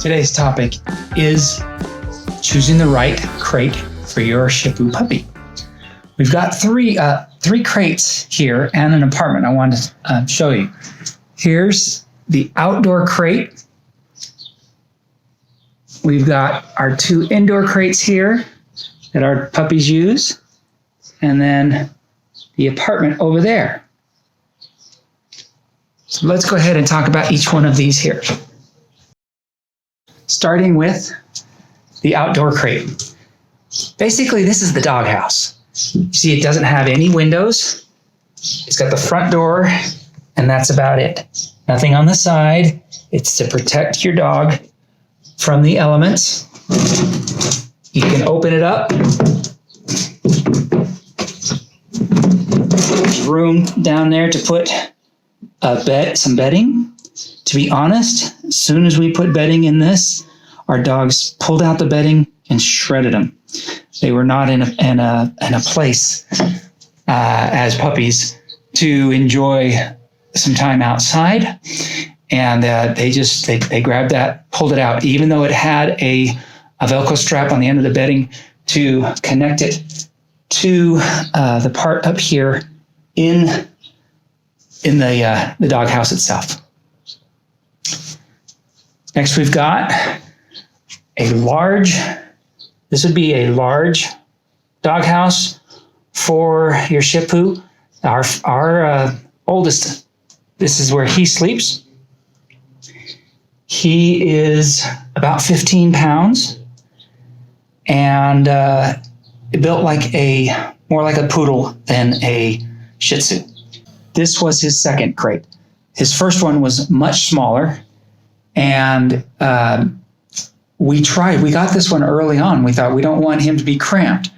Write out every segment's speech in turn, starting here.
Today's topic is choosing the right crate for your Shih-poo puppy. We've got three crates here and an apartment I want to show you. Here's the outdoor crate. We've got our two indoor crates here that our puppies use, and then the apartment over there. So let's go ahead and talk about each one of these here. Starting with the outdoor crate. Basically, this is the doghouse. You see, it doesn't have any windows. It's got the front door, and that's about it. Nothing on the side. It's to protect your dog from the elements. You can open it up. There's room down there to put some bedding. To be honest, as soon as we put bedding in this, our dogs pulled out the bedding and shredded them. They were not in a place as puppies to enjoy some time outside, and they grabbed that, pulled it out, even though it had a Velcro strap on the end of the bedding to connect it to the part up here in the doghouse itself. Next, we've got this would be a large doghouse for your Shih-poo. Our oldest, this is where he sleeps. He is about 15 pounds and built more like a poodle than a Shih Tzu. This was his second crate. His first one was much smaller, and we got this one early on. We thought we don't want him to be cramped.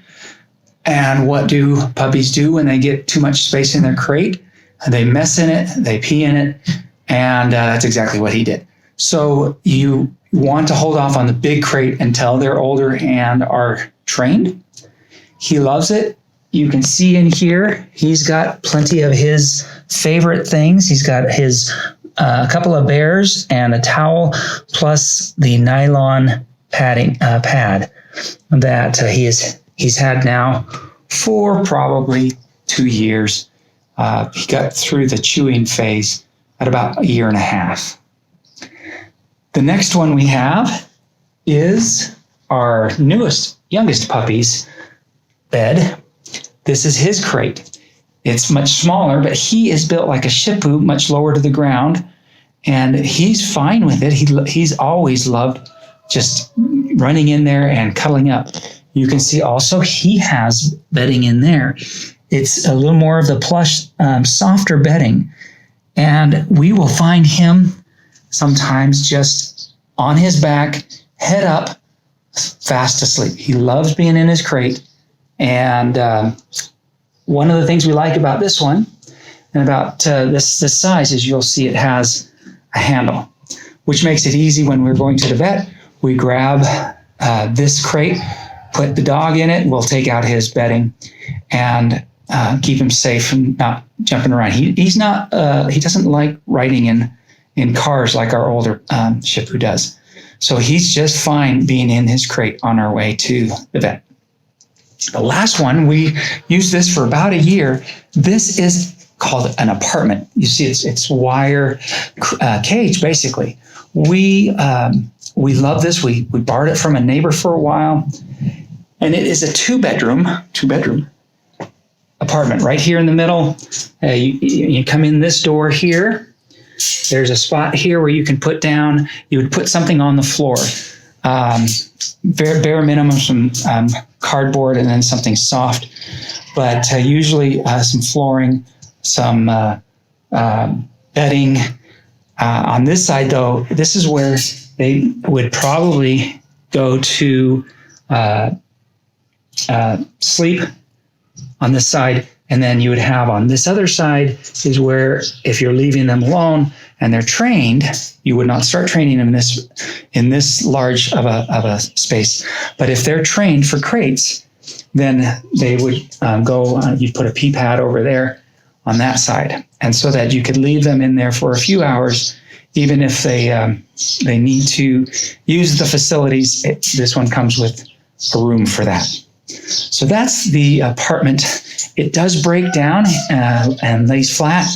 And what do puppies do when they get too much space in their crate? They mess in it, they pee in it, and that's exactly what he did. So you want to hold off on the big crate until they're older and are trained. He loves it. You can see in here, he's got plenty of his favorite things. He's got his a couple of bears and a towel, plus the nylon pad that he's had now for probably 2 years. He got through the chewing phase at about a year and a half. The next one we have is our youngest puppy's bed. This is his crate. It's much smaller, but he is built like a Shih-poo, much lower to the ground, and he's fine with it. He's always loved just running in there and cuddling up. You can see also he has bedding in there. It's a little more of the plush, softer bedding, and we will find him sometimes just on his back, head up, fast asleep. He loves being in his crate, and one of the things we like about this one and about this size is you'll see it has a handle, which makes it easy when we're going to the vet. We grab this crate, put the dog in it, we'll take out his bedding and keep him safe and not jumping around. He doesn't like riding in cars like our older Shih-poo does. So he's just fine being in his crate on our way to the vet. The last one, we used this for about a year. This is called an apartment. You see, it's wire cage, basically. We love this. We borrowed it from a neighbor for a while, and it is a two-bedroom apartment right here in the middle. You come in this door here. There's a spot here where you can put down. You would put something on the floor. Bare minimum, some cardboard, and then something soft, but usually some flooring, some bedding. On this side, though, this is where they would probably go to sleep on this side, and then you would have on this other side is where, if you're leaving them alone and they're trained, you would not start training them in this large of a space. But if they're trained for crates, then they would go. You'd put a pee pad over there on that side, and so that you could leave them in there for a few hours even if they need to use the facilities, this one comes with a room for that. So that's the apartment. It does break down and lays flat.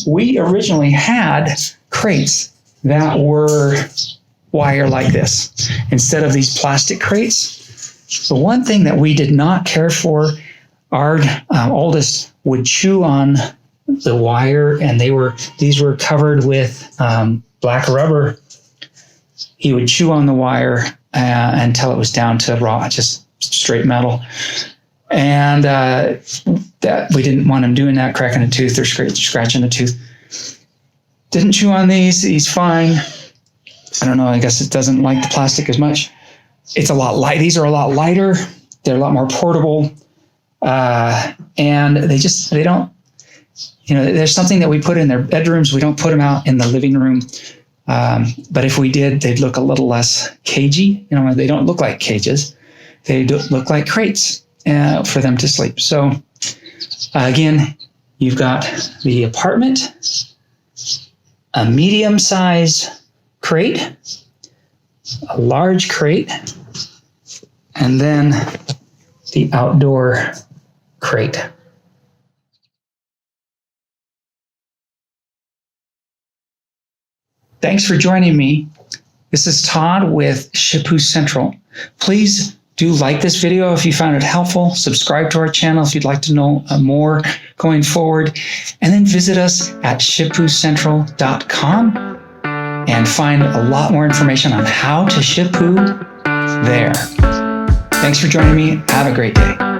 We originally had crates that were wire like this instead of these plastic crates. The one thing that we did not care for, our oldest would chew on the wire, and these were covered with black rubber. He would chew on the wire until it was down to raw, just straight metal. And that we didn't want him doing that, cracking a tooth or scratching a tooth. Didn't chew on these. He's fine. I don't know. I guess it doesn't like the plastic as much. It's a lot light. These are a lot lighter. They're a lot more portable. And they don't, there's something that we put in their bedrooms. We don't put them out in the living room. But if we did, they'd look a little less cagey. They don't look like cages. They look like crates for them to sleep. So again, you've got the apartment, a medium-sized crate, a large crate, and then the outdoor crate. Thanks for joining me. This is Todd with Shihpoo Central. Please do like this video if you found it helpful. Subscribe to our channel if you'd like to know more going forward. And then visit us at shihpoocentral.com and find a lot more information on how to Shihpoo there. Thanks for joining me. Have a great day.